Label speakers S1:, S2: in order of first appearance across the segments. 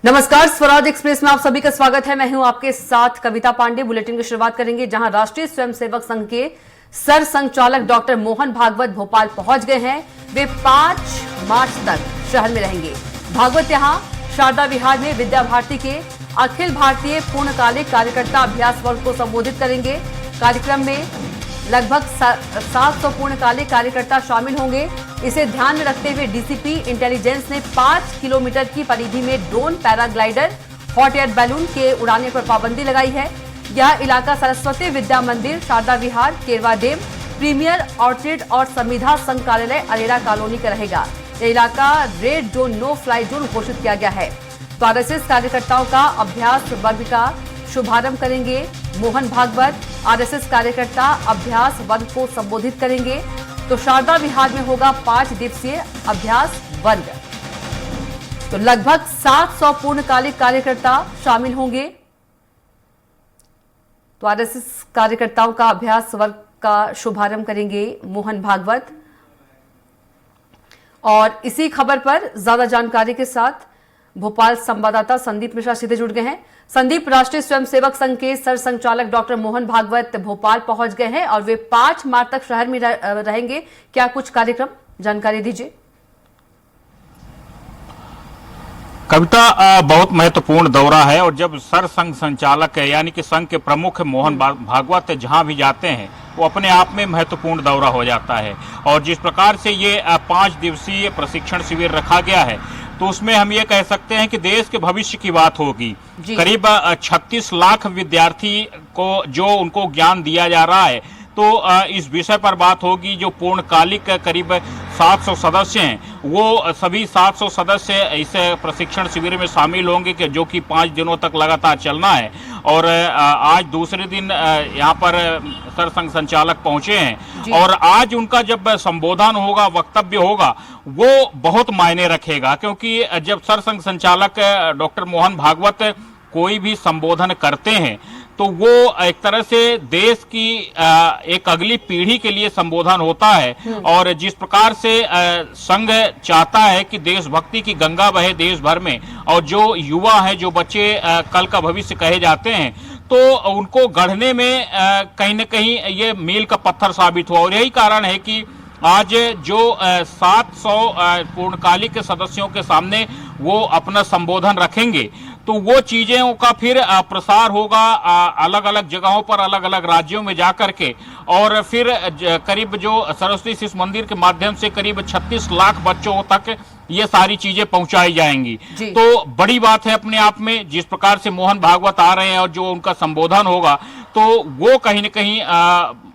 S1: नमस्कार, स्वराज एक्सप्रेस में आप सभी का स्वागत है। मैं हूं आपके साथ कविता पांडे। बुलेटिन की शुरुआत करेंगे जहां राष्ट्रीय स्वयंसेवक संघ के सर संघचालक डॉक्टर मोहन भागवत भोपाल पहुंच गए हैं। वे 5 मार्च तक शहर में रहेंगे। भागवत यहां शारदा विहार में विद्या भारती के अखिल भारतीय पूर्णकालिक कार्यकर्ता अभ्यास वर्ग को संबोधित करेंगे। कार्यक्रम में लगभग 700 पूर्णकालिक कार्यकर्ता शामिल होंगे। इसे ध्यान में रखते हुए डीसीपी इंटेलिजेंस ने 5 किलोमीटर की परिधि में drone, paraglider, hot air balloon के उड़ाने पर पाबंदी लगाई है। यह इलाका सरस्वती विद्या मंदिर, शारदा विहार, केरवा डैम, प्रीमियर ऑर्चिड और संविधा संघ कार्यालय अरेरा कॉलोनी का रहेगा। यह इलाका red zone, no fly zone घोषित किया गया है। तो आरएसएस कार्यकर्ताओं का अभ्यास वर्ग का शुभारंभ करेंगे मोहन भागवत। आरएसएस कार्यकर्ता अभ्यास वर्ग को संबोधित करेंगे। तो शारदा विहार में होगा 5 दिवसीय अभ्यास वर्ग। तो लगभग 700 पूर्णकालिक कार्यकर्ता शामिल होंगे। तो आरएसएस कार्यकर्ताओं का अभ्यास वर्ग का शुभारंभ करेंगे मोहन भागवत। और इसी खबर पर ज्यादा जानकारी के साथ भोपाल संवाददाता संदीप मिश्रा सीधे जुड़ गए हैं। संदीप, राष्ट्रीय स्वयंसेवक संघ के सर संघचालक डॉक्टर मोहन भागवत भोपाल पहुंच गए हैं और वे 5 मार्च तक शहर में रहेंगे। क्या कुछ कार्यक्रम, जानकारी दीजिए।
S2: कविता, बहुत महत्वपूर्ण दौरा है और जब सर संघ संचालक है यानी कि संघ के प्रमुख मोहन भागवत जहां भी जाते हैं वो अपने आप में महत्वपूर्ण दौरा हो जाता है। और जिस प्रकार से ये 5 दिवसीय प्रशिक्षण शिविर रखा गया है तो उसमें हम ये कह सकते हैं कि देश के भविष्य की बात होगी। करीब 36 लाख विद्यार्थी को जो उनको ज्ञान दिया जा रहा है तो इस विषय पर बात होगी। जो पूर्णकालिक करीब 700 सदस्य हैं वो सभी 700 सदस्य इस प्रशिक्षण शिविर में शामिल होंगे कि जो कि 5 दिनों तक लगातार चलना है। और आज दूसरे दिन यहाँ पर सर संघ संचालक पहुंचे हैं और आज उनका जब संबोधन होगा, वक्तव्य होगा, वो बहुत मायने रखेगा। क्योंकि जब सर संघ संचालक डॉक्टर मोहन भागवत कोई भी संबोधन करते हैं तो वो एक तरह से देश की एक अगली पीढ़ी के लिए संबोधन होता है। और जिस प्रकार से संघ चाहता है कि देशभक्ति की गंगा बहे देश भर में और जो युवा है, जो बच्चे कल का भविष्य कहे जाते हैं, तो उनको गढ़ने में कहीं न कहीं ये मील का पत्थर साबित हुआ। और यही कारण है कि आज जो 700 पूर्णकालिक सदस्यों के सामने वो अपना संबोधन रखेंगे तो वो चीज़ों का फिर प्रसार होगा अलग अलग जगहों पर, अलग अलग राज्यों में जाकर के। और फिर करीब जो सरस्वती शिशु मंदिर के माध्यम से करीब 36 लाख बच्चों तक ये सारी चीजें पहुंचाई जाएंगी। तो बड़ी बात है अपने आप में। जिस प्रकार से मोहन भागवत आ रहे हैं और जो उनका संबोधन होगा तो वो कहीं न कहीं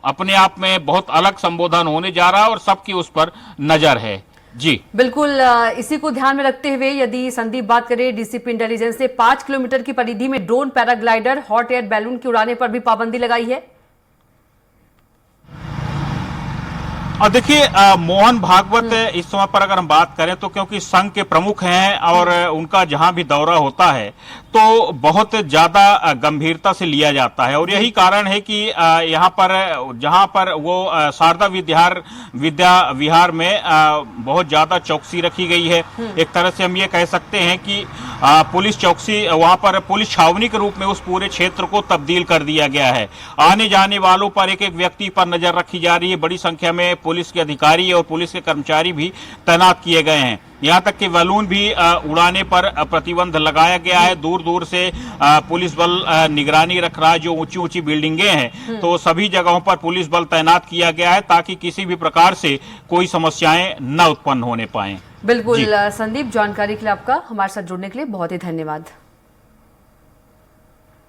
S2: अपने आप में बहुत अलग संबोधन होने जा रहा है और सबकी उस पर नजर है। जी
S1: बिल्कुल, इसी को ध्यान में रखते हुए यदि संदीप बात करें, डीसीपी इंटेलिजेंस ने 5 किलोमीटर की परिधि में drone, paraglider, hot air balloon के उड़ाने पर भी पाबंदी लगाई है।
S2: और देखिए, मोहन भागवत इस समय पर अगर हम बात करें तो क्योंकि संघ के प्रमुख हैं और उनका जहां भी दौरा होता है तो बहुत ज्यादा गंभीरता से लिया जाता है। और यही कारण है कि यहाँ पर जहां पर वो शारदा विद्या विहार में बहुत ज्यादा चौकसी रखी गई है। एक तरह से हम ये कह सकते हैं कि पुलिस चौकसी, वहां पर पुलिस छावनी के रूप में उस पूरे क्षेत्र को तब्दील कर दिया गया है। आने जाने वालों पर एक एक व्यक्ति पर नजर रखी जा रही है। बड़ी संख्या में पुलिस के अधिकारी और पुलिस के कर्मचारी भी तैनात किए गए हैं। यहाँ तक कि बैलून भी उड़ाने पर प्रतिबंध लगाया गया है। दूर दूर से पुलिस बल निगरानी रख रहा है। जो ऊंची ऊंची बिल्डिंगें हैं तो सभी जगहों पर पुलिस बल तैनात किया गया है ताकि किसी भी प्रकार से कोई समस्याएं न उत्पन्न होने पाए।
S1: बिल्कुल संदीप, जानकारी के लिए आपका हमारे साथ जुड़ने के लिए बहुत ही धन्यवाद।